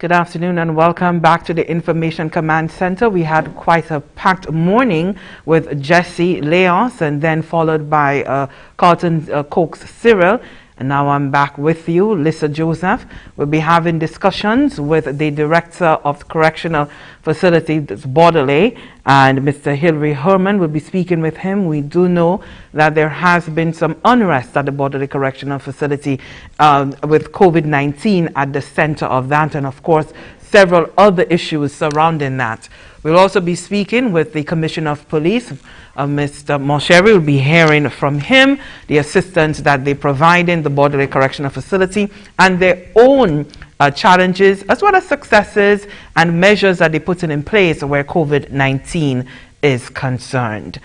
Good afternoon and welcome back to the Information Command Center. We had quite a packed morning with Jesse Leos and then followed by Carlton Coates Cyril. And now I'm back with you, Lisa Joseph. We'll be having discussions with the Director of the Correctional Facility, Borderley, and Mr. Hilary Herman. We'll be speaking with him. We do know that there has been some unrest at the Borderley Correctional Facility with COVID-19 at the center of that, and of course, several other issues surrounding that. We'll also be speaking with the Commissioner of Police, Mr. Monchery. We'll be hearing from him the assistance that they provide in the Borderley Correctional Facility and their own challenges as well as successes and measures that they put in place where COVID-19 is concerned.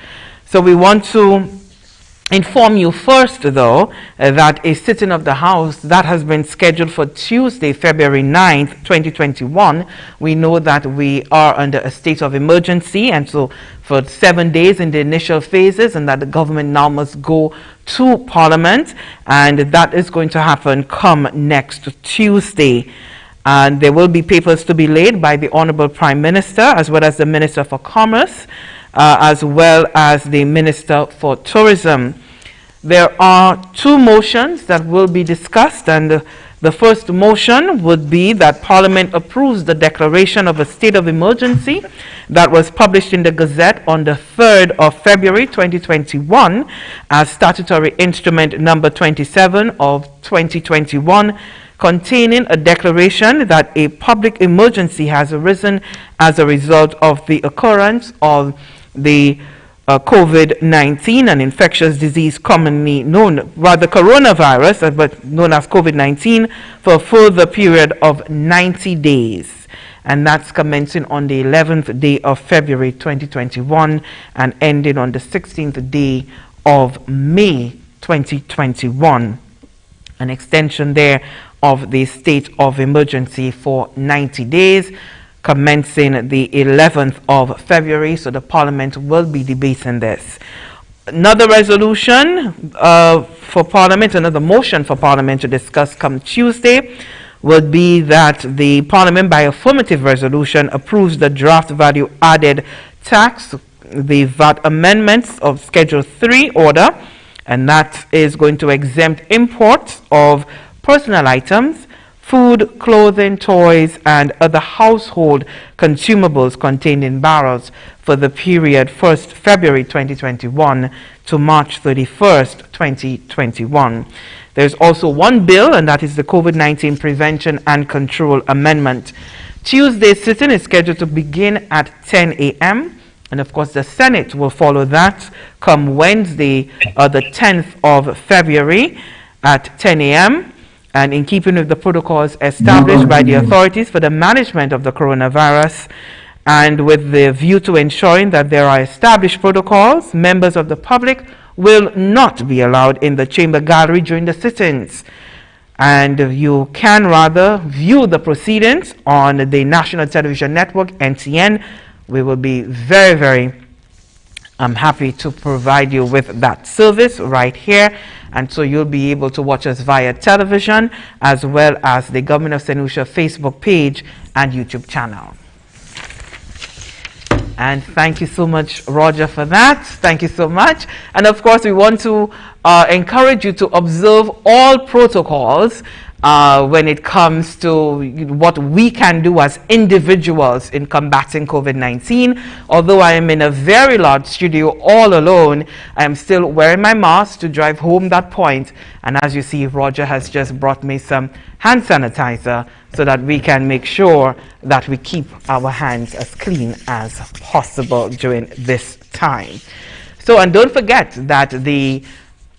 So we want to inform you first, though, that a sitting of the House that has been scheduled for Tuesday, February 9th, 2021. We know that we are under a state of emergency, and so for 7 days in the initial phases, and that the government now must go to Parliament, and that is going to happen come next Tuesday. And there will be papers to be laid by the Honorable Prime Minister, as well as the Minister for Commerce, as well as the Minister for Tourism. There are two motions that will be discussed, and the first motion would be that Parliament approves the declaration of a state of emergency that was published in the Gazette on the 3rd of February 2021 as statutory instrument number 27 of 2021, containing a declaration that a public emergency has arisen as a result of the occurrence of the COVID-19, an infectious disease commonly known, rather coronavirus, but known as COVID-19, for a further period of 90 days. And that's commencing on the 11th day of February 2021 and ending on the 16th day of May 2021. An extension there of the state of emergency for 90 days. Commencing the 11th of February, so the Parliament will be debating this. Another resolution for Parliament, another motion for Parliament to discuss come Tuesday would be that the Parliament, by affirmative resolution, approves the draft value added tax, the VAT amendments of Schedule 3 order, and that is going to exempt imports of personal items, food, clothing, toys, and other household consumables contained in barrels for the period 1st February 2021 to March 31st, 2021. There's also one bill, and that is the COVID-19 Prevention and Control Amendment. Tuesday's sitting is scheduled to begin at 10 a.m., and of course the Senate will follow that come Wednesday, the 10th of February at 10 a.m., and in keeping with the protocols established by the authorities for the management of the coronavirus, and with the view to ensuring that there are established protocols, members of the public will not be allowed in the chamber gallery during the sittings. And you can rather view the proceedings on the National Television Network, NTN. We will be very happy to provide you with that service right here. And so you'll be able to watch us via television, as well as the Government of St. Lucia Facebook page and YouTube channel. And thank you so much, Roger, for that. Thank you so much. And of course, we want to encourage you to observe all protocols when it comes to what we can do as individuals in combating COVID-19. Although I am in a very large studio all alone, I am still wearing my mask to drive home that point. And as you see, Roger has just brought me some hand sanitizer so that we can make sure that we keep our hands as clean as possible during this time. So, and don't forget that the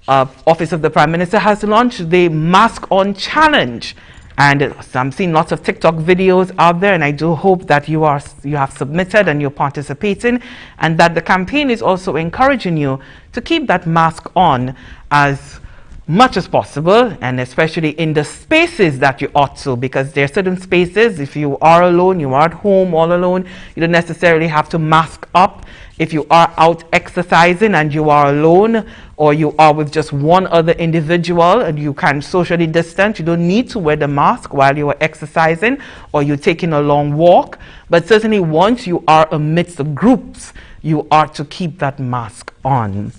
Office of the Prime Minister has launched the Mask On Challenge, and I'm seeing lots of TikTok videos out there, and I do hope that you have submitted and you're participating, and that the campaign is also encouraging you to keep that mask on as much as possible, and especially in the spaces that you ought to, because there are certain spaces, if you are alone, you are at home all alone, you don't necessarily have to mask up If you are out exercising and you are alone, or you are with just one other individual and you can socially distance, you don't need to wear the mask while you are exercising or you're taking a long walk. But certainly once you are amidst the groups, you are to keep that mask on.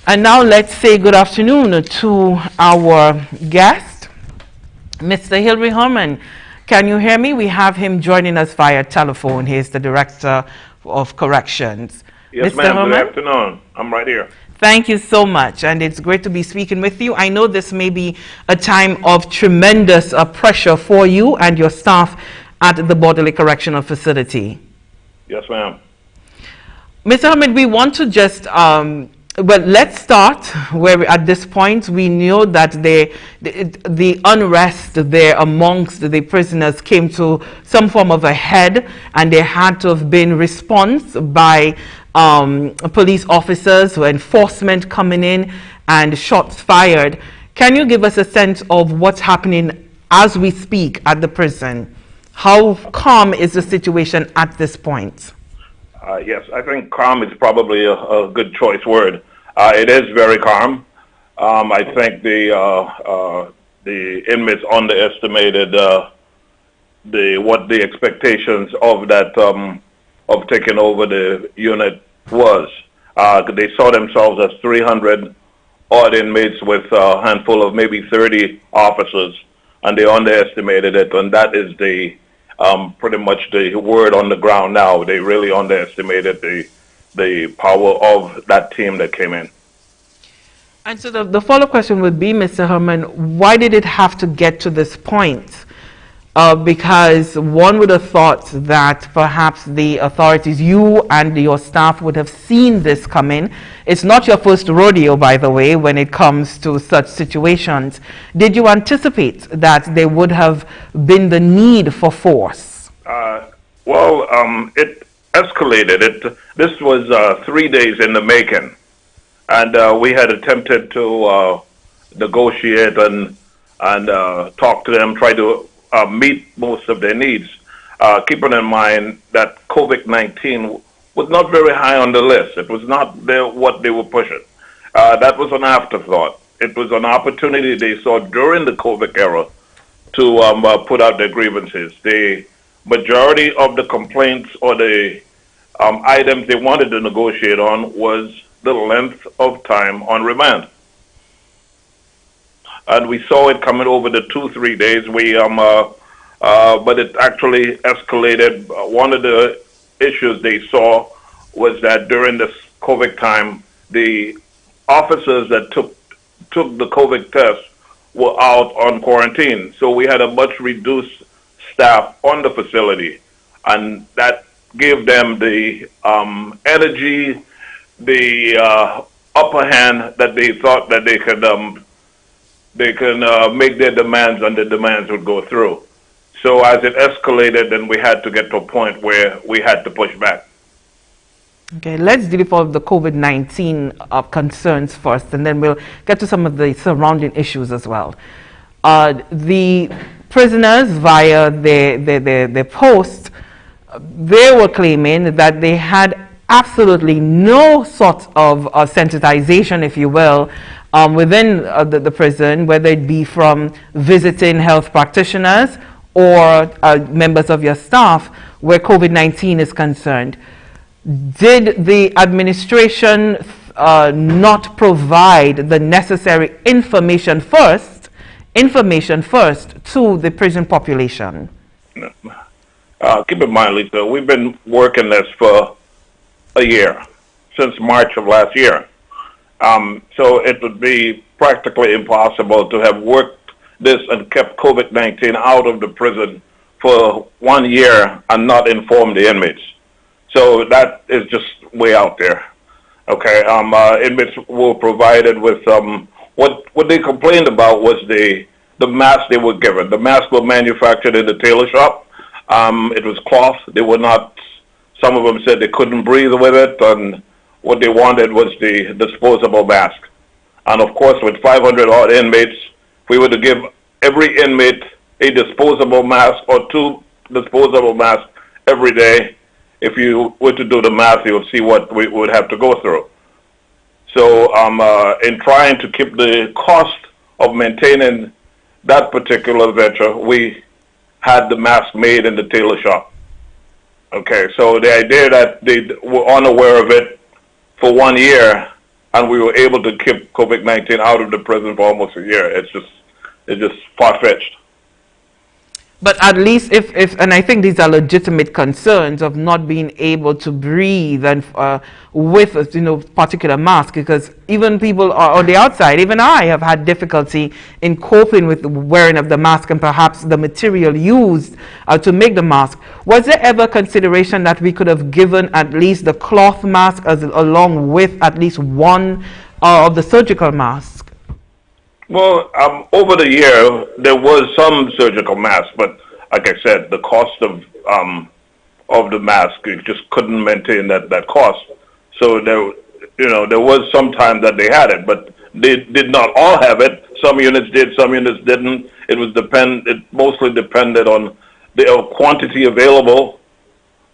And now let's say good afternoon to our guest, Mr. Hilary Herman. Can you hear me? We have him joining us via telephone. He is the Director of Corrections. Yes, ma'am. Good afternoon. I'm right here. Thank you so much, and it's great to be speaking with you. I know this may be a time of tremendous pressure for you and your staff at the Borderley Correctional Facility. Yes, ma'am. Mr. Herman, we want to just well, let's start where at this point we know that the unrest there amongst the prisoners came to some form of a head, and there had to have been response by police officers, enforcement coming in, and shots fired. Can you give us a sense of what's happening as we speak at the prison? How calm is the situation at this point? Yes, I think calm is probably a good choice word. It is very calm. I think the inmates underestimated what the expectations of that of taking over the unit was. They saw themselves as 300 odd inmates with a handful of maybe 30 officers, and they underestimated it. And that is the pretty much the word on the ground now. They really underestimated the power of that team that came in. And so the follow-up question would be, Mr. Herman, why did it have to get to this point? Because one would have thought that perhaps the authorities, you and your staff, would have seen this coming. It's not your first rodeo, by the way, when it comes to such situations. Did you anticipate that there would have been the need for force? It escalated. This was 3 days in the making, and we had attempted to negotiate and talk to them, try to meet most of their needs, keeping in mind that COVID-19 was not very high on the list. It was not what they were pushing. That was an afterthought. It was an opportunity they saw during the COVID era to put out their grievances. The majority of the complaints or the items they wanted to negotiate on was the length of time on remand. And we saw it coming over the 2-3 days. But it actually escalated. One of the issues they saw was that during this COVID time, the officers that took the COVID test were out on quarantine. So we had a much reduced staff on the facility, and that gave them the energy, the upper hand that they thought that they could make their demands, and the demands would go through. So as it escalated, then we had to get to a point where we had to push back. Okay, let's deal with all of the COVID-19 concerns first, and then we'll get to some of the surrounding issues as well. The prisoners, via their post, they were claiming that they had absolutely no sort of sensitization, if you will, within the prison, whether it be from visiting health practitioners or members of your staff, where COVID-19 is concerned. Did the administration not provide the necessary information first to the prison population? Keep in mind, Lisa, we've been working this for a year, since March of last year. So it would be practically impossible to have worked this and kept COVID-19 out of the prison for 1 year and not inform the inmates. So that is just way out there. Okay, inmates were provided with what they complained about was the masks they were given. The masks were manufactured in the tailor shop. It was cloth. They were not. Some of them said they couldn't breathe with it, and what they wanted was the disposable mask. And of course, with 500 odd inmates, if we were to give every inmate a disposable mask or 2 disposable masks every day, if you were to do the math, you would see what we would have to go through. So in trying to keep the cost of maintaining that particular venture, we had the mask made in the tailor shop. Okay, so the idea that they were unaware of it for 1 year, and we were able to keep COVID-19 out of the prison for almost a year, it's just far-fetched. But at least and I think these are legitimate concerns of not being able to breathe and with particular mask, because even people are on the outside, even I have had difficulty in coping with the wearing of the mask and perhaps the material used to make the mask. Was there ever consideration that we could have given at least the cloth mask along with at least one of the surgical masks? Well, over the year, there was some surgical masks, but like I said, the cost of the mask, you just couldn't maintain that cost. So there was some time that they had it, but they did not all have it. Some units did, some units didn't. It mostly depended on the quantity available,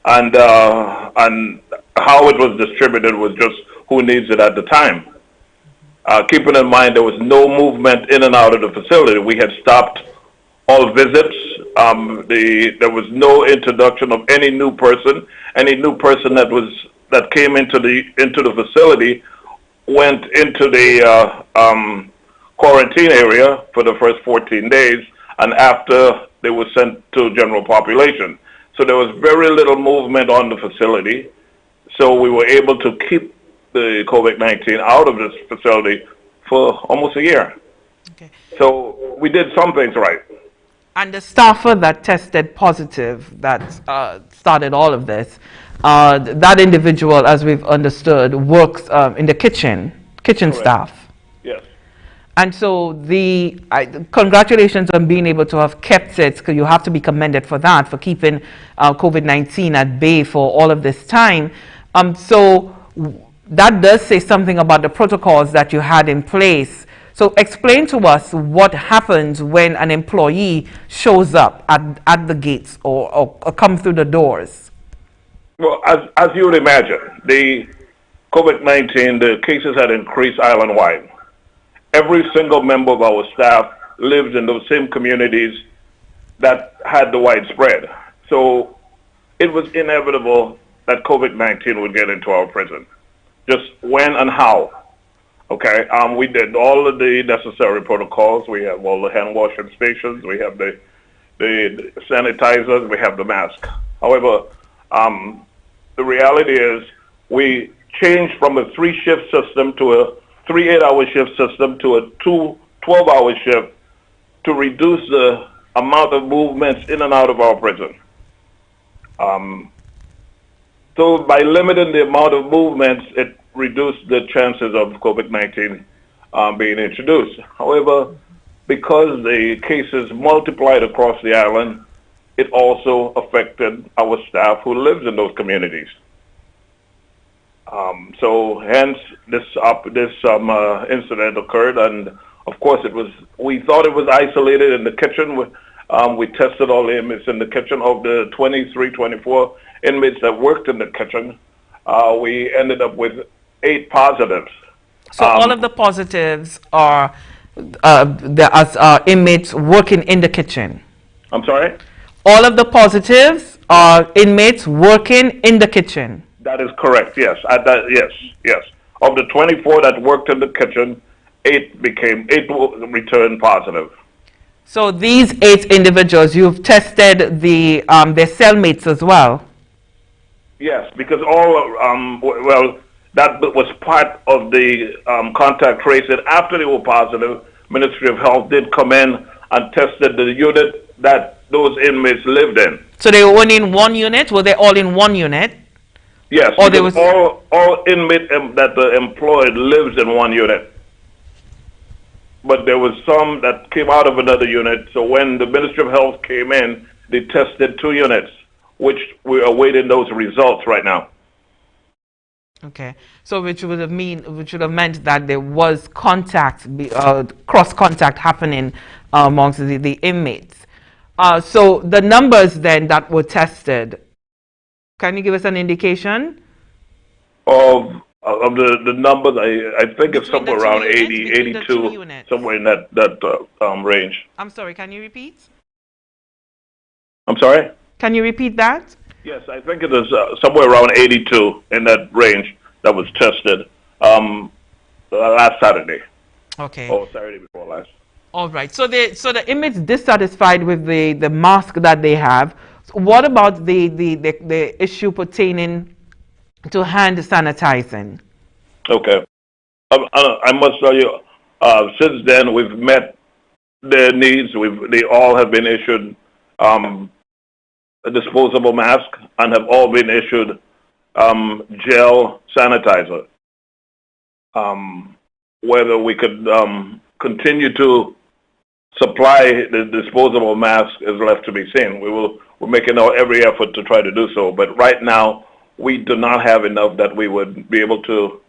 and how it was distributed was just who needs it at the time. Keeping in mind there was no movement in and out of the facility. We had stopped all visits. There was no introduction of any new person. Any new person that came into the facility went into the quarantine area for the first 14 days, and after they were sent to general population. So there was very little movement on the facility. So we were able to keep the COVID-19 out of this facility for almost a year. Okay. So we did some things right. And the staffer that tested positive, that started all of this, that individual, as we've understood, works in the kitchen Correct. Staff. Yes. And so congratulations on being able to have kept it, because you have to be commended for that, for keeping COVID-19 at bay for all of this time. So that does say something about the protocols that you had in place. So explain to us what happens when an employee shows up at the gates or come through the doors. Well, as you would imagine, the COVID-19, the cases had increased island-wide. Every single member of our staff lives in those same communities that had the widespread. So it was inevitable that COVID-19 would get into our prison. Just when and how. Okay, we did all of the necessary protocols. We have all the hand washing stations. We have the sanitizers. We have the mask. However, the reality is we changed from a 3-shift system to a 3 8-hour shift system to a 2 12-hour shift to reduce the amount of movements in and out of our prison. So by limiting the amount of movements, it reduced the chances of COVID-19 being introduced. However, because the cases multiplied across the island, it also affected our staff who lives in those communities. So hence this incident occurred, and of course we thought it was isolated in the kitchen. We tested all the inmates in the kitchen. Of the 23, 24 inmates that worked in the kitchen, we ended up with 8 positives. So all of the positives are inmates working in the kitchen. I'm sorry? All of the positives are inmates working in the kitchen. That is correct, yes. Yes. Of the 24 that worked in the kitchen, 8 returned positive. So these 8 individuals, you've tested their cellmates as well? Yes, because that was part of the contact tracing. After they were positive, Ministry of Health did come in and tested the unit that those inmates lived in. So they were only in one unit? Were they all in one unit? Yes, or there was all inmates that the employed lives in one unit. But there was some that came out of another unit. So when the Ministry of Health came in, they tested 2 units, which we're awaiting those results right now. Okay, so which would have meant that there was contact, cross contact happening amongst the inmates. So the numbers then that were tested, Can you give us an indication? Of the numbers, I think it's Between the somewhere two around units? 80, Between the two 82, units. somewhere in that range. I'm sorry, can you repeat? I'm sorry? Can you repeat that? Yes, I think it is somewhere around 82 in that range that was tested last Saturday Okay. or Saturday before last. All right. So the inmates dissatisfied with the mask that they have. So what about the issue pertaining to hand sanitizing? Okay. I must tell you, since then we've met their needs. They all have been issued a disposable mask and have all been issued gel sanitizer. Whether we could continue to supply the disposable mask is left to be seen. We're making every effort to try to do so, but right now we do not have enough that we would be able to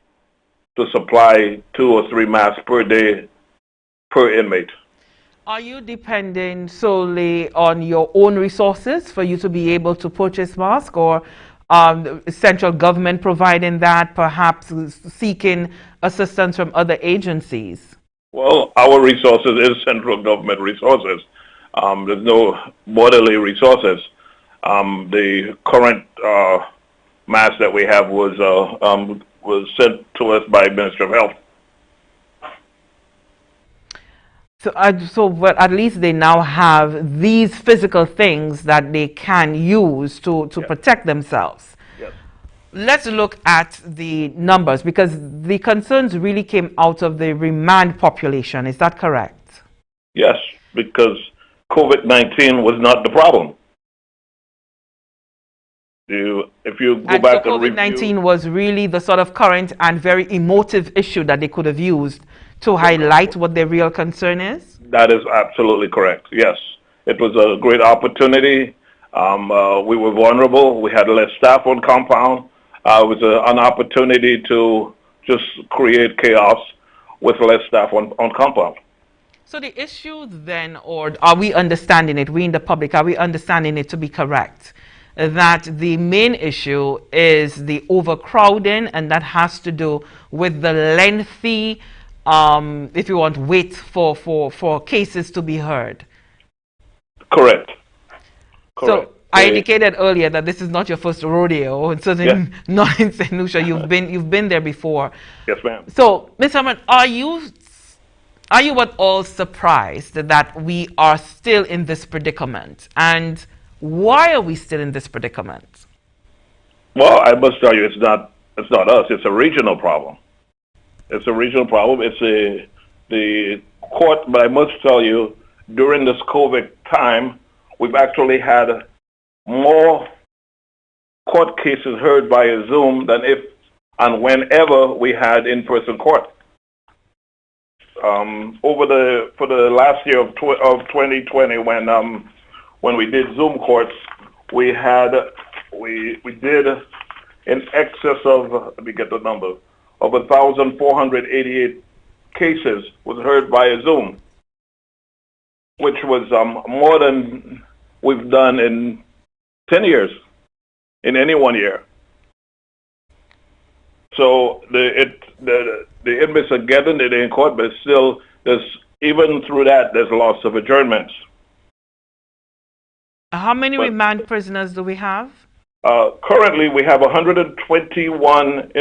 supply 2 or 3 masks per day per inmate. Are you depending solely on your own resources for you to be able to purchase masks, or central government providing that, perhaps seeking assistance from other agencies? Well, our resources is central government resources. There's no bodily resources. The current mask that we have was sent to us by Ministry of Health. But at least they now have these physical things that they can use to Yes. protect themselves. Yes. Let's look at the numbers, because the concerns really came out of the remand population. Is that correct? Yes, because COVID-19 was not the problem. If you go back so and review, COVID-19 was really the sort of current and very emotive issue that they could have used to highlight what their real concern is? that is absolutely correct. Yes, it was a great opportunity. We were vulnerable. We had less staff on compound. It was an opportunity to just create chaos with less staff on compound. So the issue then, or are we understanding it, we in the public, are we understanding it to be correct, that the main issue is the overcrowding, and that has to do with the lengthy, if you want, wait for cases to be heard? Correct. So I indicated earlier that this is not your first rodeo, and certainly Yes. not in St. Lucia. You've been there before. Yes, ma'am. So, Ms. Herman, are you at all surprised that we are still in this predicament? And why are we still in this predicament? Well, I must tell you, it's not us. It's a regional problem. It's a regional problem. It's the court. But I must tell you, during this COVID time, we've actually had more court cases heard by a Zoom than if and whenever we had in-person court. For the last year of 2020, when we did Zoom courts, we did in excess of, let me get the number, of 1,488 cases was heard by a Zoom, which was more than we've done in 10 years, in any 1 year. So the inmates are getting it in court, but still, even through that, there's lots of adjournments. How many remand prisoners do we have? Currently, we have 121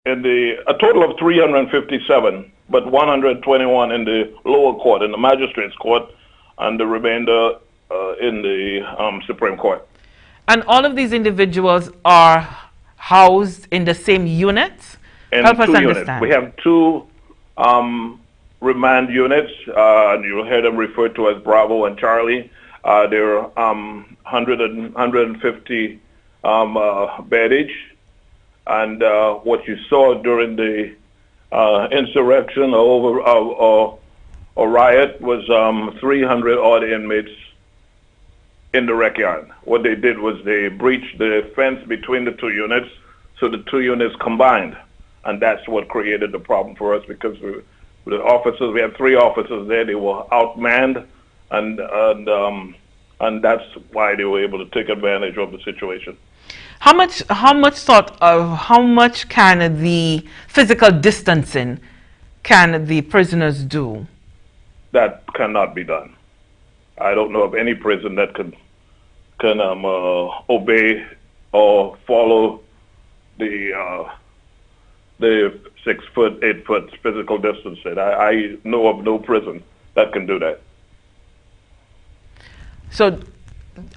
a total of 357, but 121 in the lower court, in the magistrate's court, and the remainder in the Supreme Court. And all of these individuals are housed in the same units? Help us understand. We have 2 remand units, and you'll hear them referred to as Bravo and Charlie. They're 150 beddage. And what you saw during the insurrection or riot was 300 odd inmates in the rec yard. What they did was they breached the fence between the 2 units, so the 2 units combined, and that's what created the problem for us, because the officers, we had 3 officers there, they were outmanned, and and that's why they were able to take advantage of the situation. How much can the physical distancing can the prisoners do? That cannot be done. I don't know of any prison that can obey or follow the 6 foot, 8 foot physical distancing. I know of no prison that can do that. So,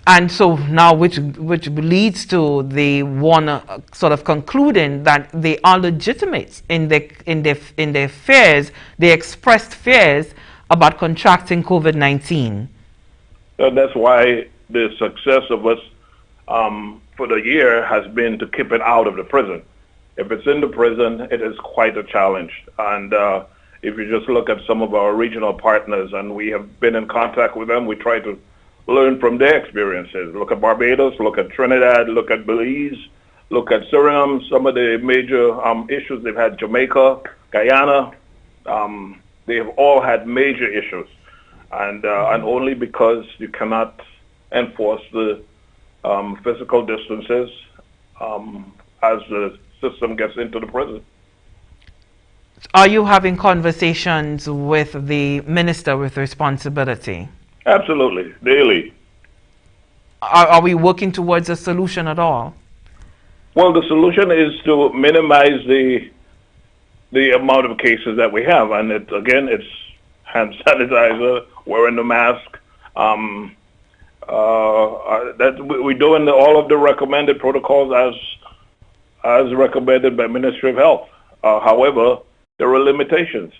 and so now, which leads to the one sort of concluding that they are legitimate in their fears, they expressed fears about contracting COVID-19. That's why the success of us for the year has been to keep it out of the prison. If it's in the prison, it is quite a challenge. And if you just look at some of our regional partners, and we have been in contact with them, we try to learn from their experiences. Look at Barbados, look at Trinidad, look at Belize, look at Suriname, some of the major issues they've had, Jamaica, Guyana. They have all had major issues. And only because you cannot enforce the physical distances as the system gets into the prison. Are you having conversations with the minister with responsibility? Absolutely, daily. Are we working towards a solution at all? Well, the solution is to minimize the amount of cases that we have, and it's hand sanitizer, wearing the mask. That we're doing all of the recommended protocols as recommended by Ministry of Health. However, there are limitations.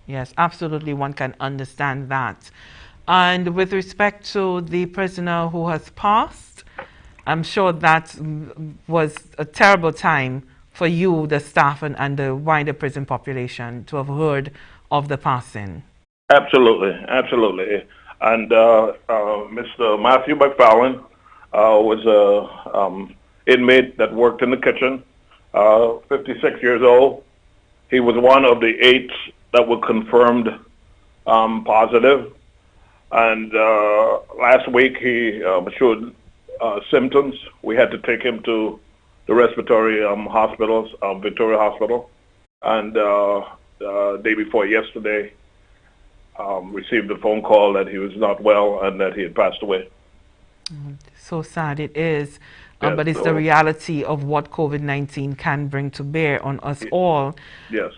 Yes, absolutely. One can understand that. And with respect to the prisoner who has passed, I'm sure that was a terrible time for you, the staff, and the wider prison population to have heard of the passing. Absolutely, absolutely. And Mr. Matthew McFarland was an inmate that worked in the kitchen, 56 years old. He was one of the 8 that were confirmed positive. And last week he showed symptoms. We had to take him to the respiratory hospitals, Victoria Hospital. And day before yesterday, received a phone call that he was not well and that he had passed away. So sad it is. Yes, but it's the reality of what COVID-19 can bring to bear on us all. Yes.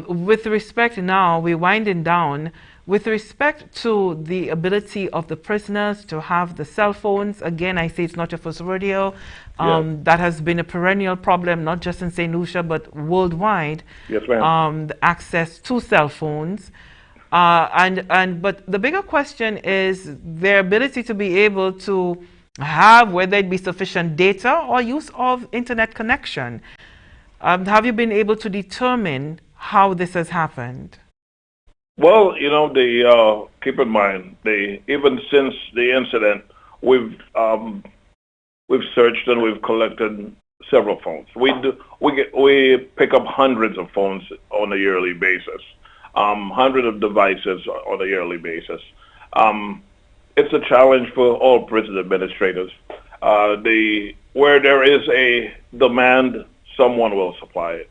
With respect now, we're winding down. With respect to the ability of the prisoners to have the cell phones, again, I say it's not your first rodeo. That has been a perennial problem, not just in St. Lucia, but worldwide. Yes, ma'am. The access to cell phones. But the bigger question is their ability to be able to have, whether it be sufficient data or use of internet connection. Have you been able to determine how this has happened? Well, keep in mind, even since the incident, we've searched and we've collected several phones. We pick up hundreds of phones on a yearly basis, hundreds of devices on a yearly basis. It's a challenge for all prison administrators. Where there is a demand, someone will supply it.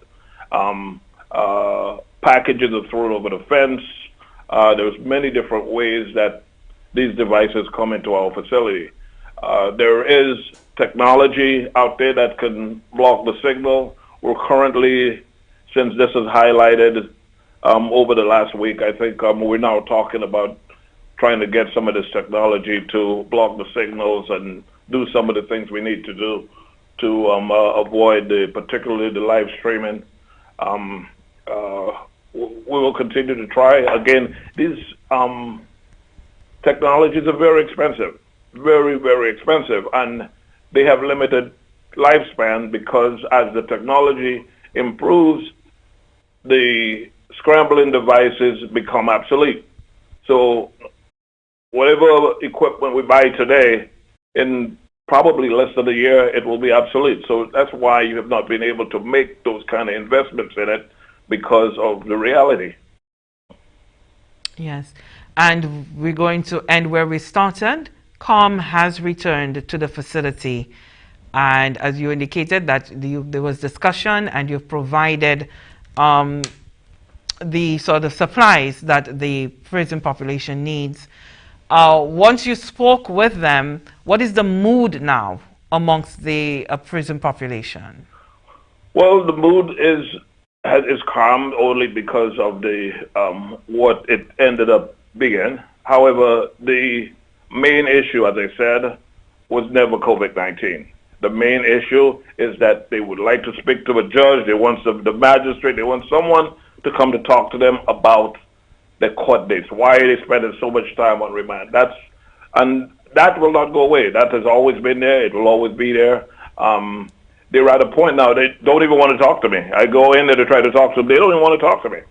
Packages are thrown over the fence. There's many different ways that these devices come into our facility. There is technology out there that can block the signal. We're currently, since this is highlighted over the last week, I think we're now talking about trying to get some of this technology to block the signals and do some of the things we need to do to avoid particularly the live streaming. We will continue to try. Again, these technologies are very expensive, very, very expensive, and they have limited lifespan because as the technology improves, the scrambling devices become obsolete. So whatever equipment we buy today, in probably less than a year, it will be obsolete. So that's why you have not been able to make those kind of investments in it, because of the reality. Yes. And we're going to end where we started. Calm has returned to the facility. And as you indicated that there was discussion and you've provided the sort of supplies that the prison population needs. Once you spoke with them, what is the mood now amongst the prison population? Well, the mood is calm only because of the what it ended up being. However, the main issue, as I said, was never COVID-19. The main issue is that they would like to speak to a judge. They want the magistrate. They want someone to come to talk to them about the court dates. Why are they spending so much time on remand? And that will not go away. That has always been there. It will always be there. They're at a point now they don't even want to talk to me. I go in there to try to talk to them. They don't even want to talk to me.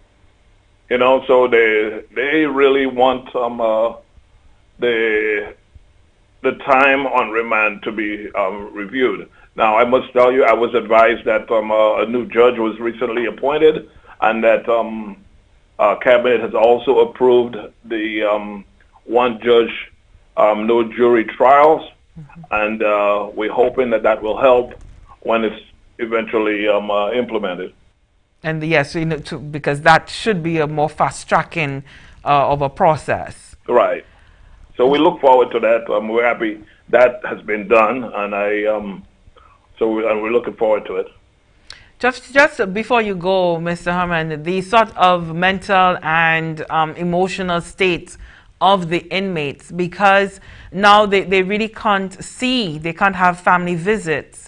You know, so they really want the time on remand to be reviewed. Now, I must tell you, I was advised that a new judge was recently appointed, and that Cabinet has also approved the one judge, no jury trials, and we're hoping that will help when it's eventually implemented. And yes, you know, because that should be a more fast tracking of a process. Right. So we look forward to that. We're happy that has been done, and we're looking forward to it. Just before you go, Mr. Herman, the sort of mental and emotional state of the inmates, because now they really can't see, they can't have family visits.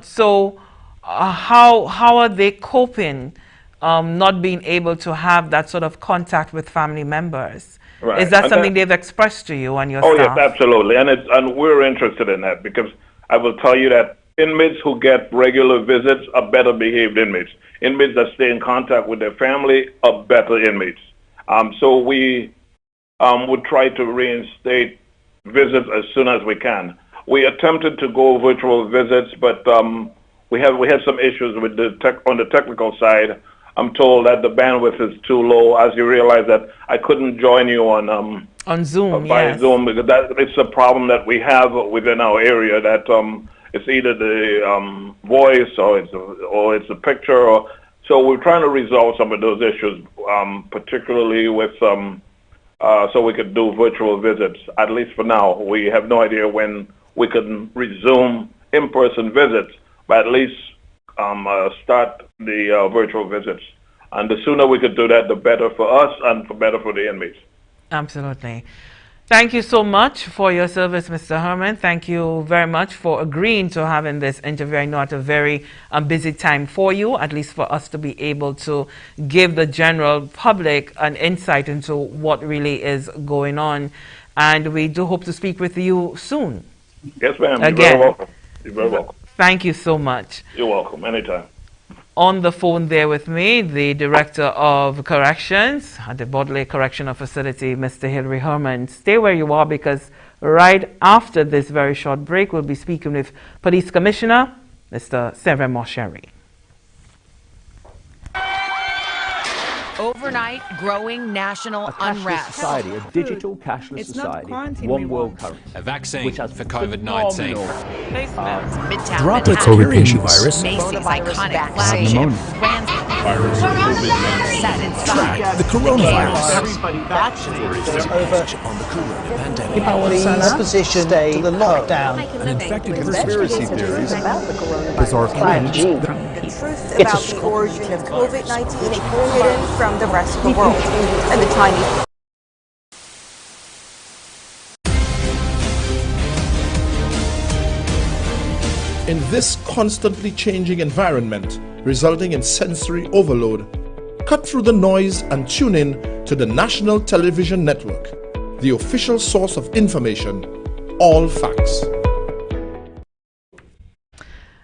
So how are they coping, not being able to have that sort of contact with family members? Right. Is that something they've expressed to you and your staff? Oh, yes, absolutely. And we're interested in that, because I will tell you that inmates who get regular visits are better behaved inmates. Inmates that stay in contact with their family are better inmates. So we would try to reinstate visits as soon as we can. We attempted to go virtual visits, but we had some issues with on the technical side. I'm told that the bandwidth is too low. As you realize that I couldn't join you on Zoom, by Zoom, because it's a problem that we have within our area, that it's either the voice or it's a picture. So we're trying to resolve some of those issues, particularly with so we could do virtual visits. At least for now, we have no idea when we can resume in-person visits, but at least start the virtual visits. And the sooner we could do that, the better for us and better for the inmates. Absolutely. Thank you so much for your service, Mr. Herman. Thank you very much for agreeing to having this interview. I know it's a very busy time for you, at least for us to be able to give the general public an insight into what really is going on. And we do hope to speak with you soon. Yes, ma'am. You're very welcome. You're very welcome. Thank you so much. You're welcome. Anytime. On the phone there with me, the Director of Corrections at the Baudelaire Correctional Facility, Mr. Hilary Herman. Stay where you are, because right after this very short break, we'll be speaking with Police Commissioner, Mr. Severin Monchery. Overnight, growing national unrest. Society, a digital cashless society, one world currency. A vaccine for COVID-19. Droplets COVID patient virus. Macy's iconic flagship. Virus COVID-19. Track the coronavirus. Everybody vaccinated. There's over on the corona pandemic. The opposition stay to the lockdown. An infected conspiracy theories about the coronavirus. Bizarre claims. It's about the origin of COVID-19 hidden from the rest of the world. And the Chinese. In this constantly changing environment, resulting in sensory overload, cut through the noise and tune in to the National Television Network, the official source of information, all facts.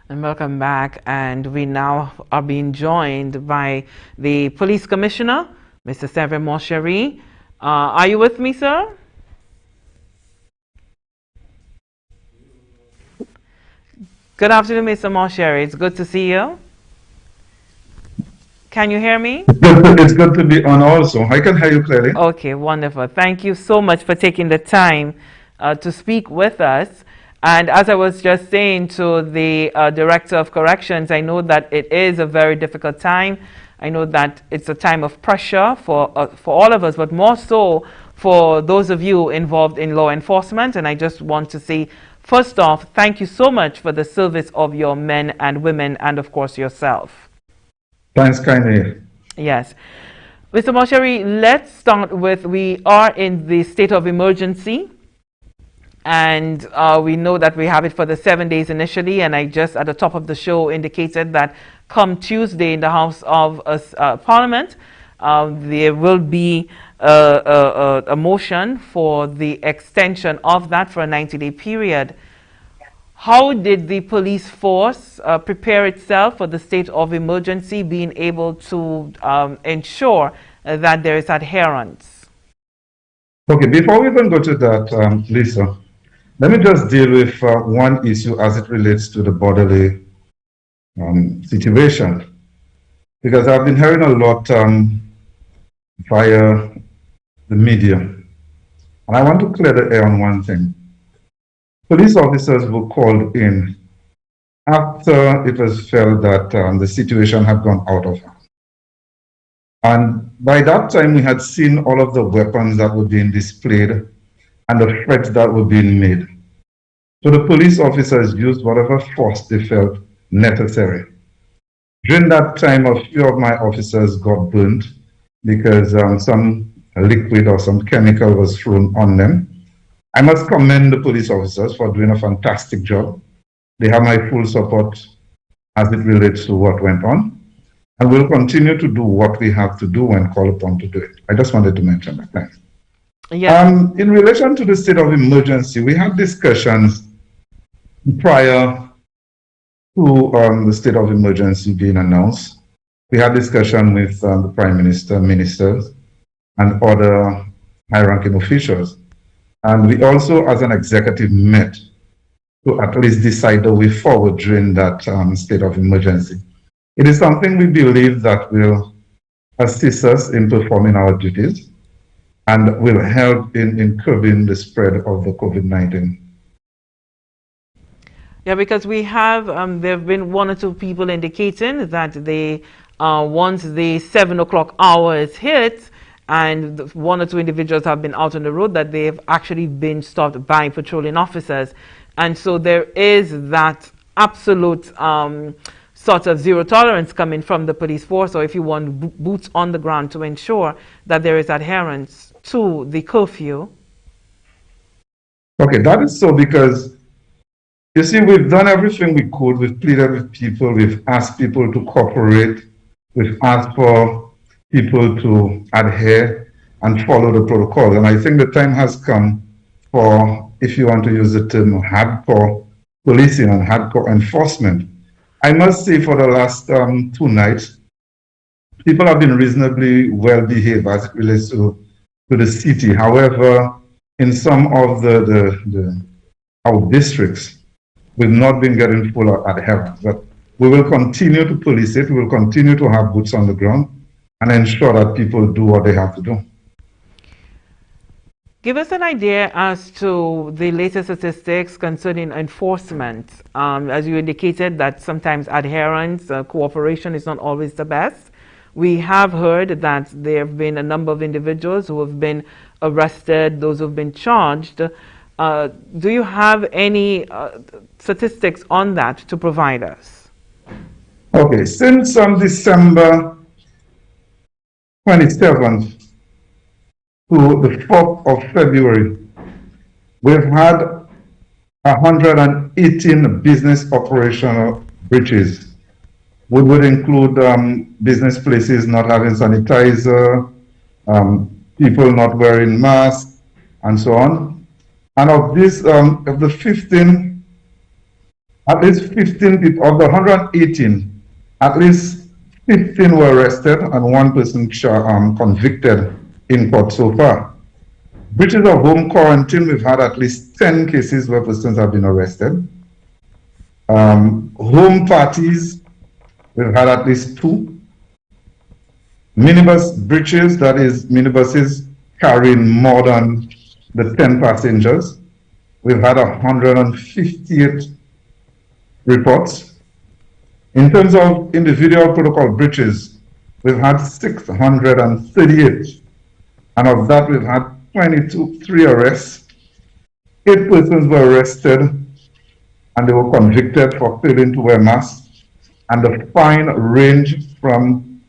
And welcome back. And we now are being joined by the Police Commissioner, Mr. Severin Monchery. Are you with me, sir? Good afternoon, Mr. Monchery. It's good to see you. Can you hear me? It's good to be on also. I can hear you clearly. Okay, wonderful. Thank you so much for taking the time to speak with us. And as I was just saying to the Director of Corrections, I know that it is a very difficult time. I know that it's a time of pressure for all of us, but more so for those of you involved in law enforcement. And I just want to say, first off, thank you so much for the service of your men and women and, of course, yourself. Thanks kindly. Yes. Mr. Monchery, let's start with, we are in the state of emergency. And we know that we have it for the 7 days initially. And I just, at the top of the show, indicated that come Tuesday in the House of Parliament, there will be a motion for the extension of that for a 90-day period. How did the police force prepare itself for the state of emergency, being able to ensure that there is adherence? Okay, before we even go to that, Lisa, let me just deal with one issue as it relates to the bodily situation. Because I've been hearing a lot via the media. And I want to clear the air on one thing. Police officers were called in after it was felt that the situation had gone out of hand. And by that time, we had seen all of the weapons that were being displayed and the threats that were being made. So the police officers used whatever force they felt necessary. During that time, a few of my officers got burnt because some liquid or some chemical was thrown on them. I must commend the police officers for doing a fantastic job. They have my full support as it relates to what went on. And we'll continue to do what we have to do when called upon to do it. I just wanted to mention that. Thanks. Yes. In relation to the state of emergency, we had discussions prior to the state of emergency being announced. We had discussion with the Prime Minister, ministers, and other high-ranking officials. And we also, as an executive, met to at least decide the way forward during that state of emergency. It is something we believe that will assist us in performing our duties and will help in curbing the spread of the COVID-19. Yeah, because we have, there have been one or two people indicating that they, once the 7 o'clock hour is hit, and one or two individuals have been out on the road, that they've actually been stopped by patrolling officers. And so there is that absolute sort of zero tolerance coming from the police force, or if you want, boots on the ground to ensure that there is adherence to the curfew. Okay, that is so because, you see, we've done everything we could. We've pleaded with people. We've asked people to cooperate. We've asked for people to adhere and follow the protocols. And I think the time has come for, if you want to use the term, hardcore policing and hardcore enforcement. I must say for the last 2 nights, people have been reasonably well behaved as it relates to the city. However, in some of our districts, we've not been getting full adherence. But we will continue to police it. We will continue to have boots on the ground and ensure that people do what they have to do. Give us an idea as to the latest statistics concerning enforcement. As you indicated, that sometimes adherence, cooperation is not always the best. We have heard that there have been a number of individuals who have been arrested, those who have been charged. Do you have any statistics on that to provide us? Okay, since December 27th to the 4th of February, we've had 118 business operational breaches. We would include business places not having sanitizer, people not wearing masks, and so on. And of this, of the 15, at least 15 people, of the 118, at least 15 were arrested and 1 person convicted in court so far. Breaches of home quarantine, we've had at least 10 cases where persons have been arrested. Home parties, we've had at least 2. Minibus breaches, that is minibuses carrying more than the 10 passengers. We've had 158 reports. In terms of individual protocol breaches, we've had 638. And of that, we've had 3 arrests. 8 persons were arrested and they were convicted for failing to wear masks. And the fine ranged from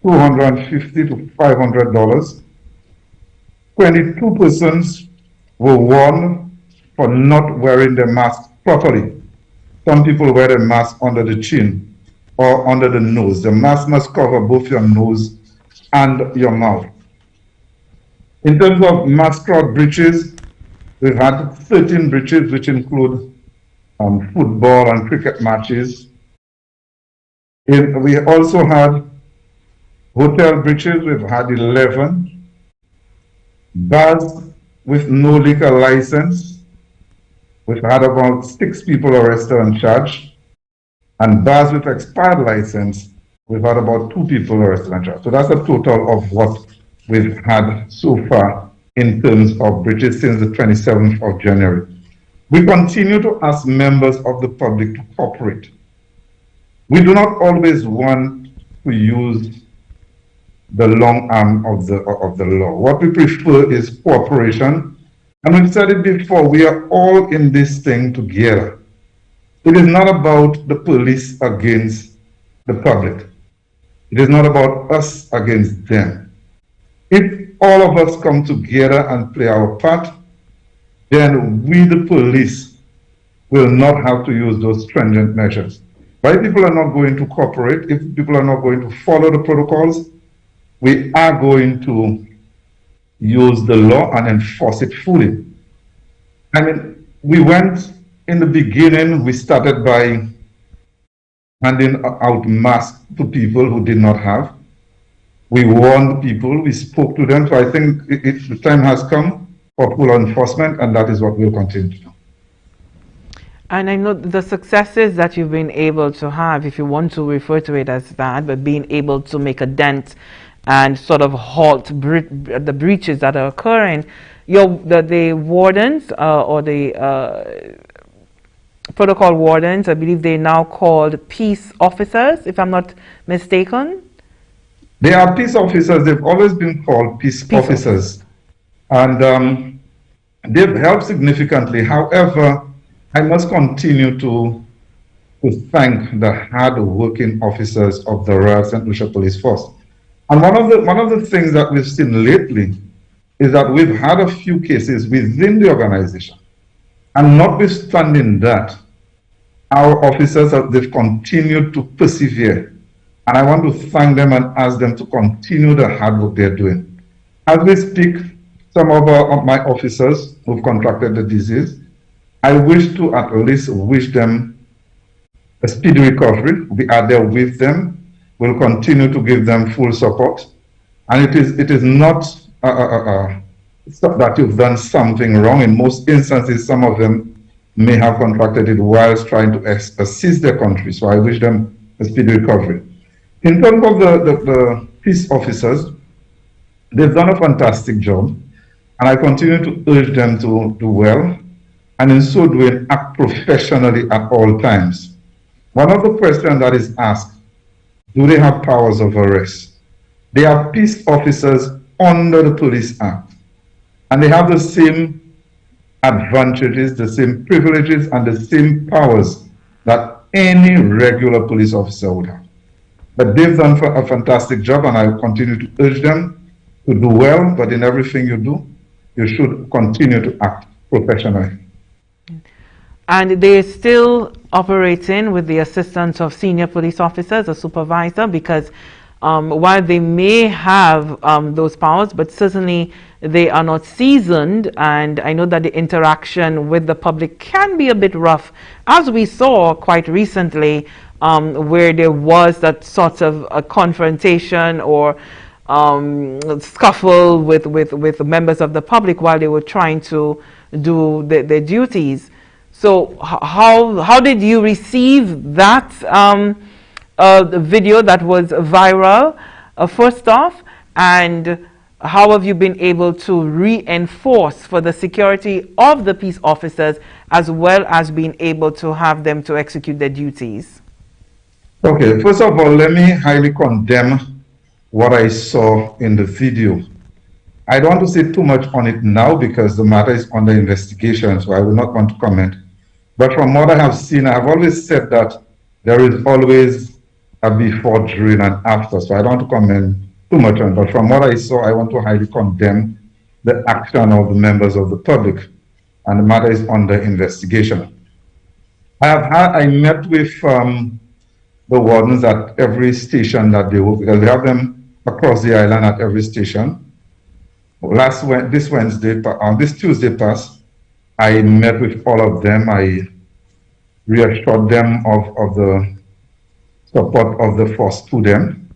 $250 to $500. 22 persons were warned for not wearing their mask properly. Some people wear their mask under the chin or under the nose. The mask must cover both your nose and your mouth. In terms of mascot breaches, we've had 13 breaches, which include football and cricket matches. We also had hotel breaches. We've had 11. Bars with no liquor license. We've had about 6 people arrested and charged. And bars with expired license, we've had about 2 people arrested and charged. So that's a total of what we've had so far in terms of breaches since the 27th of January. We continue to ask members of the public to cooperate. We do not always want to use the long arm of the law. What we prefer is cooperation. And we've said it before, we are all in this thing together. It is not about the police against the public. It is not about us against them. If all of us come together and play our part, then we, the police, will not have to use those stringent measures. But if people are not going to cooperate, if people are not going to follow the protocols, we are going to use the law and enforce it fully. I mean, we went in the beginning, we started by handing out masks to people who did not have. We warned people, we spoke to them. So I think the time has come for full enforcement, and that is what we'll continue to do. And I know the successes that you've been able to have, if you want to refer to it as that, but being able to make a dent and sort of halt the breaches that are occurring. The wardens or the protocol wardens, I believe they're now called peace officers, if I'm not mistaken. They are peace officers. They've always been called peace officers. And they've helped significantly. However, I must continue to thank the hard-working officers of the Royal St. Lucia Police Force. And one of the things that we've seen lately is that we've had a few cases within the organization. And notwithstanding that, our officers, they've continued to persevere. And I want to thank them and ask them to continue the hard work they're doing. As we speak, some of my officers who've contracted the disease, I wish to at least wish them a speedy recovery. We are there with them. We'll continue to give them full support. And it is not that you've done something wrong. In most instances, some of them may have contracted it whilst trying to assist their country. So I wish them a speedy recovery. In terms of the peace officers, they've done a fantastic job. And I continue to urge them to do well. And in so doing, act professionally at all times. One of the questions that is asked, do they have powers of arrest? They are peace officers under the Police Act. And they have the same advantages, the same privileges, and the same powers that any regular police officer would have. But they've done a fantastic job, and I continue to urge them to do well. But in everything you do, you should continue to act professionally. And they're still operating with the assistance of senior police officers, a supervisor, because while they may have those powers, but certainly they are not seasoned. And I know that the interaction with the public can be a bit rough, as we saw quite recently, where there was that sort of a confrontation or scuffle with members of the public while they were trying to do their duties. So how did you receive that the video that was viral? First off, and how have you been able to reinforce for the security of the peace officers as well as being able to have them to execute their duties? Okay, first of all, let me highly condemn what I saw in the video. I don't want to say too much on it now because the matter is under investigation, so I will not want to comment. But from what I have seen, I have always said that there is always a before, during, and after, so I don't want to comment too much on it. But from what I saw, I want to highly condemn the action of the members of the public, and the matter is under investigation. I met with the wardens at every station that they work, because we have them across the island at every station. This Tuesday past, I met with all of them. I reassured them of the support of the force to them.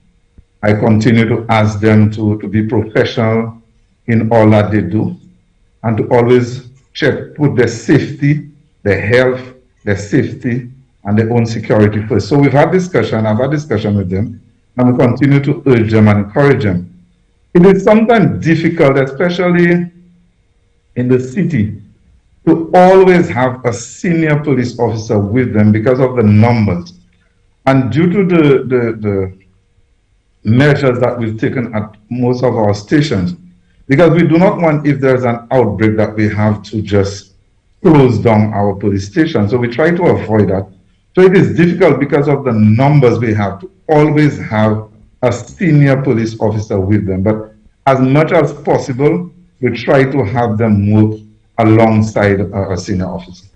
I continue to ask them to be professional in all that they do and to always put their safety, their health, their safety, and their own security first. So we've had discussion, I've had discussion with them, and we continue to urge them and encourage them. It is sometimes difficult, especially in the city, to always have a senior police officer with them because of the numbers. And due to the measures that we've taken at most of our stations, because we do not want, if there's an outbreak, that we have to just close down our police station. So we try to avoid that. So it is difficult because of the numbers we have to always have a senior police officer with them. But as much as possible, we try to have them work alongside a senior officer.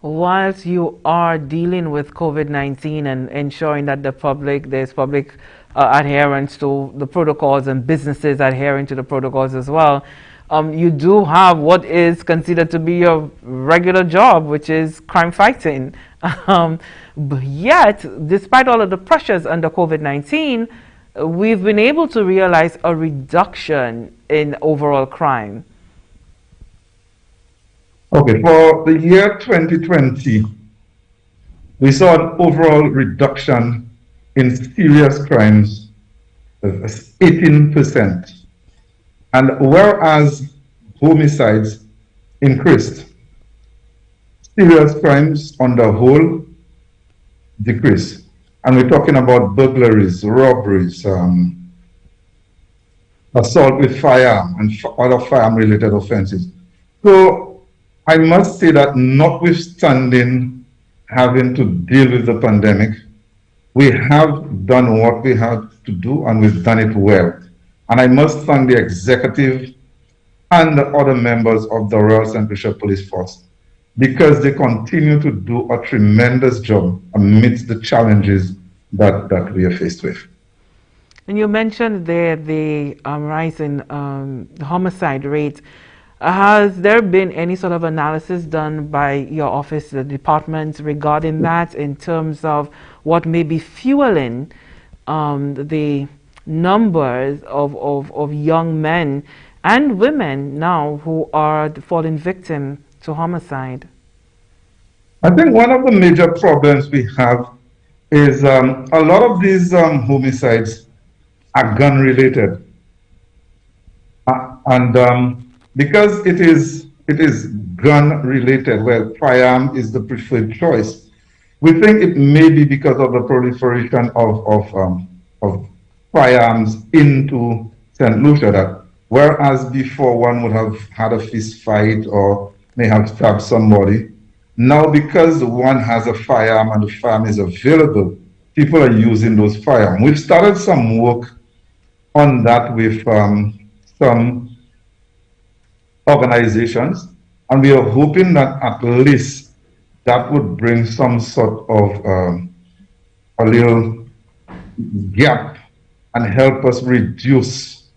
Whilst you are dealing with COVID-19 and ensuring that there's public adherence to the protocols and businesses adhering to the protocols as well, you do have what is considered to be your regular job, which is crime fighting. But yet, despite all of the pressures under COVID-19, we've been able to realize a reduction in overall crime. Okay, for the year 2020, we saw an overall reduction in serious crimes of 18%. And whereas homicides increased, serious crimes on the whole decreased. And we're talking about burglaries, robberies, assault with firearm, and other firearm-related offenses. So I must say that notwithstanding having to deal with the pandemic, we have done what we had to do, and we've done it well. And I must thank the executive and the other members of the Royal St. Lucia Police Force, because they continue to do a tremendous job amidst the challenges that we are faced with. And you mentioned there the rise in the homicide rate. Has there been any sort of analysis done by your office, the department, regarding that in terms of what may be fueling the numbers of young men and women now who are falling victim to homicide? I think one of the major problems we have is a lot of these homicides are gun related. Because it is gun related, well, firearm is the preferred choice. We think it may be because of the proliferation of firearms into St. Lucia, that whereas before one would have had a fist fight or may have stabbed somebody, now because one has a firearm and the firearm is available, people are using those firearms. We've started some work on that with some organizations, and we are hoping that at least that would bring some sort of a little gap and help us reduce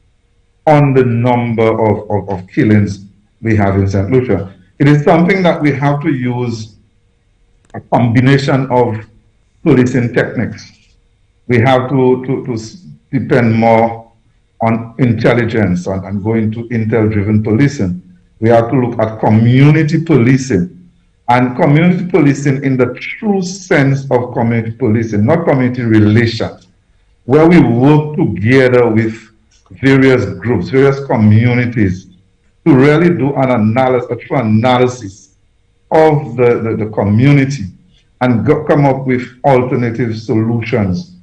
on the number of killings we have in St. Lucia. It is something that we have to use a combination of policing techniques. We have to depend more on intelligence and go into intel-driven policing. We have to look at community policing, and community policing in the true sense of community policing, not community relations, where we work together with various groups, various communities, to really do an analysis, a true analysis of the community and come up with alternative solutions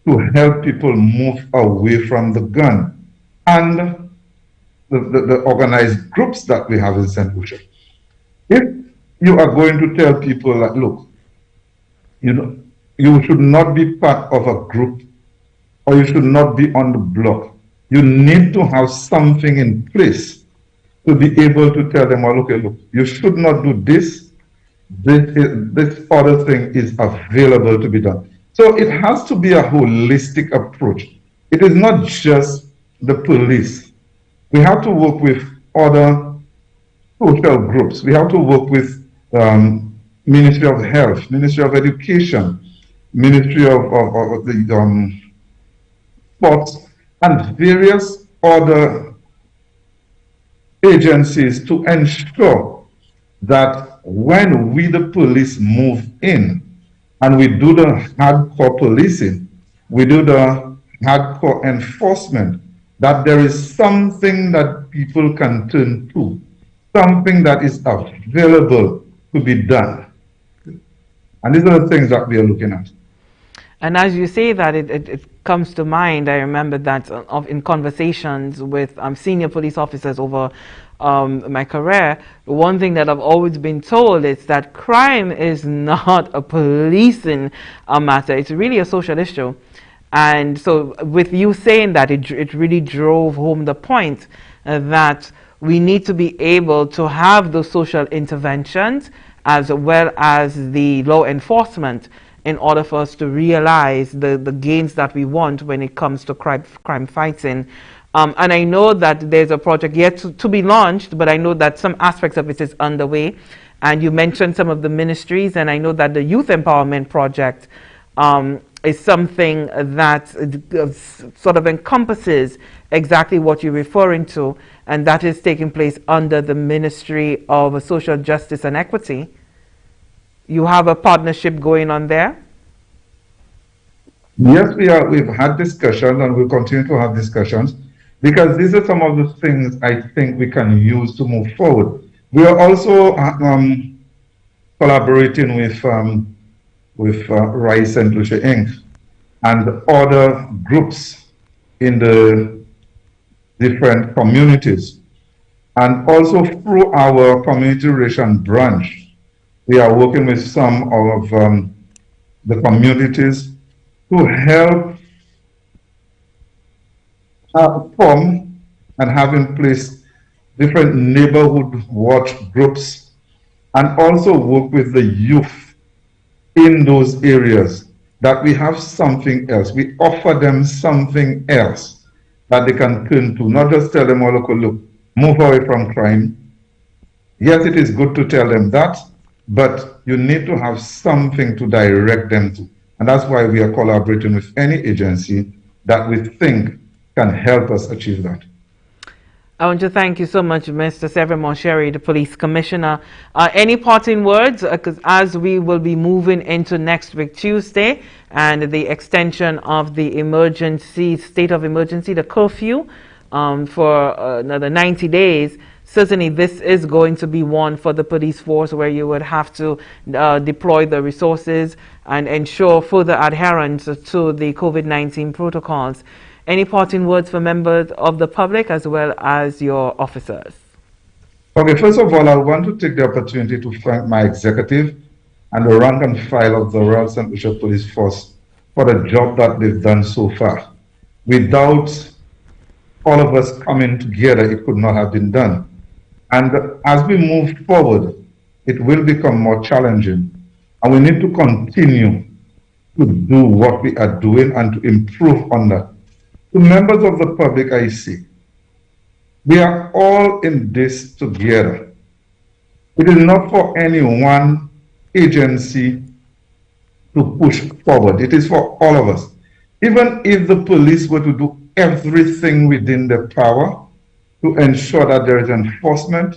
to help people move away from the gun and the organized groups that we have in St. Lucia. If you are going to tell people that, look, you should not be part of a group or you should not be on the block, you need to have something in place to be able to tell them, well, okay, look, you should not do this. This other thing is available to be done. So it has to be a holistic approach. It is not just the police. We have to work with other social groups. We have to work with Ministry of Health, Ministry of Education, Ministry of the Sports, and various other agencies to ensure that when we, the police, move in and we do the hardcore policing, we do the hardcore enforcement, that there is something that people can turn to, something that is available to be done. And these are the things that we are looking at. And as you say that, it comes to mind, I remember that in conversations with senior police officers over my career, one thing that I've always been told is that crime is not a policing matter, it's really a social issue. And so with you saying that, it really drove home the point that we need to be able to have those social interventions as well as the law enforcement in order for us to realize the gains that we want when it comes to crime fighting. And I know that there's a project yet to be launched, but I know that some aspects of it is underway. And you mentioned some of the ministries, and I know that the Youth Empowerment Project is something that sort of encompasses exactly what you're referring to, and that is taking place under the Ministry of Social Justice and Equity. You have a partnership going on there? Yes, we've had discussions and we'll continue to have discussions because these are some of the things I think we can use to move forward. We are also collaborating with Rise St. Lucia Inc. and other groups in the different communities. And also through our community relation branch, we are working with some of the communities to help form and have in place different neighborhood watch groups and also work with the youth in those areas, that we have something else. We offer them something else that they can turn to, not just tell them, oh, look, move away from crime. Yes, it is good to tell them that, but you need to have something to direct them to. And that's why we are collaborating with any agency that we think can help us achieve that. I want to thank you so much, Mr. Severin Monchery, the Police Commissioner. Any parting words? Because as we will be moving into next week, Tuesday, and the extension of the emergency, state of emergency, the curfew for another 90 days, certainly this is going to be one for the police force where you would have to deploy the resources and ensure further adherence to the COVID-19 protocols. Any parting words for members of the public as well as your officers? Okay, first of all, I want to take the opportunity to thank my executive and the rank and file of the Royal St. Lucia Police Force for the job that they've done so far. Without all of us coming together, it could not have been done. And as we move forward, it will become more challenging. And we need to continue to do what we are doing and to improve on that. To members of the public, I say, we are all in this together. It is not for any one agency to push forward. It is for all of us. Even if the police were to do everything within their power to ensure that there is enforcement,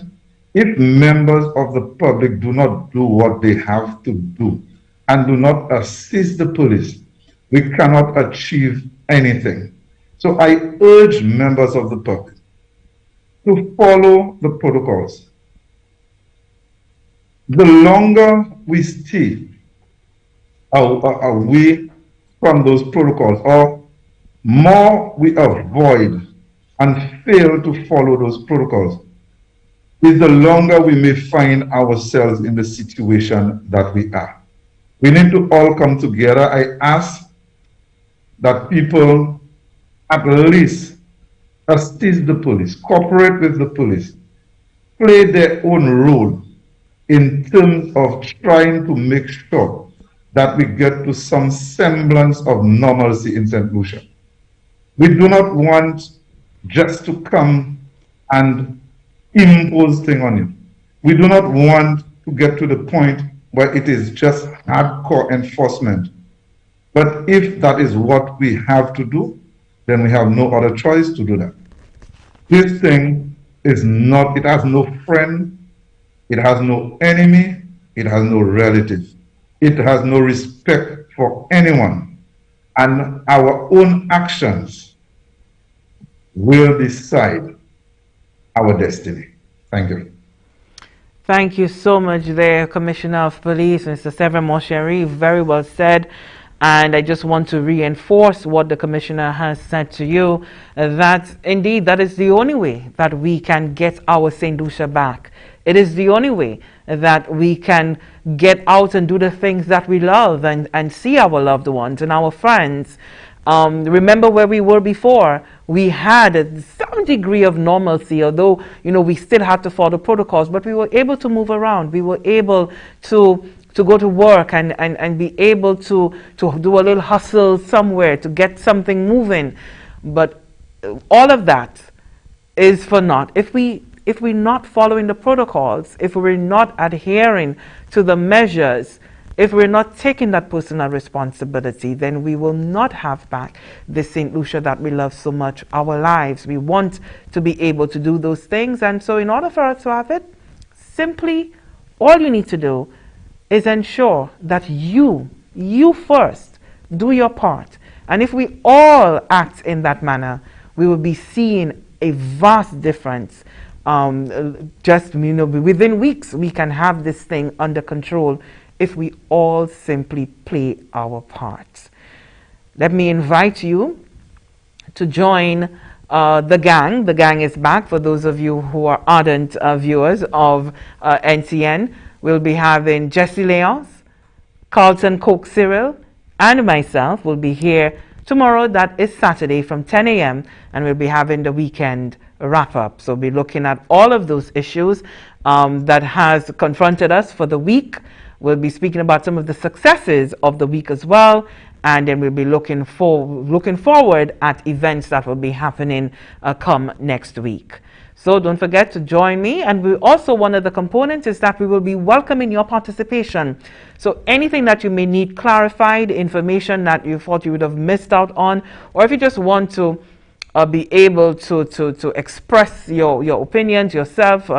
if members of the public do not do what they have to do and do not assist the police, we cannot achieve anything. So I urge members of the public to follow the protocols. The longer we stay away from those protocols, or more we avoid and fail to follow those protocols, is the longer we may find ourselves in the situation that we are. We need to all come together. I ask that people at least assist the police, cooperate with the police, play their own role in terms of trying to make sure that we get to some semblance of normalcy in St. Lucia. We do not want just to come and impose things on you. We do not want to get to the point where it is just hardcore enforcement. But if that is what we have to do, then we have no other choice to do that. This thing is not, it has no friend, it has no enemy, it has no relative. It has no respect for anyone. And our own actions will decide our destiny. Thank you. Thank you so much there, Commissioner of Police, Mr. Severin Monchery. Very well said. And I just want to reinforce what the Commissioner has said to you, that indeed that is the only way that we can get our St. Lucia back. It is the only way that we can get out and do the things that we love and see our loved ones and our friends. Remember where we were before. We had some degree of normalcy, although, you know, we still had to follow protocols, but we were able to move around. We were able to go to work and be able to do a little hustle somewhere to get something moving. But all of that is for naught. If we're not following the protocols, if we're not adhering to the measures, if we're not taking that personal responsibility, then we will not have back the St. Lucia that we love so much, our lives. We want to be able to do those things. And so in order for us to have it, simply all you need to do is ensure that you first do your part. And if we all act in that manner, we will be seeing a vast difference. Just, you know, within weeks, we can have this thing under control if we all simply play our part. Let me invite you to join the gang. The gang is back. For those of you who are ardent viewers of NTN, we'll be having Jesse Leos, Carlton Coke Cyril, and myself will be here tomorrow. That is Saturday from 10 a.m. and we'll be having the weekend wrap-up. So we'll be looking at all of those issues that has confronted us for the week. We'll be speaking about some of the successes of the week as well, and then we'll be looking forward at events that will be happening come next week. So don't forget to join me. And we also, one of the components is that we will be welcoming your participation. So anything that you may need clarified, information that you thought you would have missed out on, or if you just want to be able to express your opinions yourself,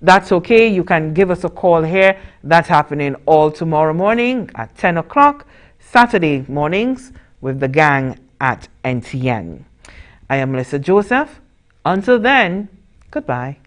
that's okay. You can give us a call here. That's happening all tomorrow morning at 10 o'clock, Saturday mornings with the gang at NTN. I am Melissa Joseph. Until then, goodbye.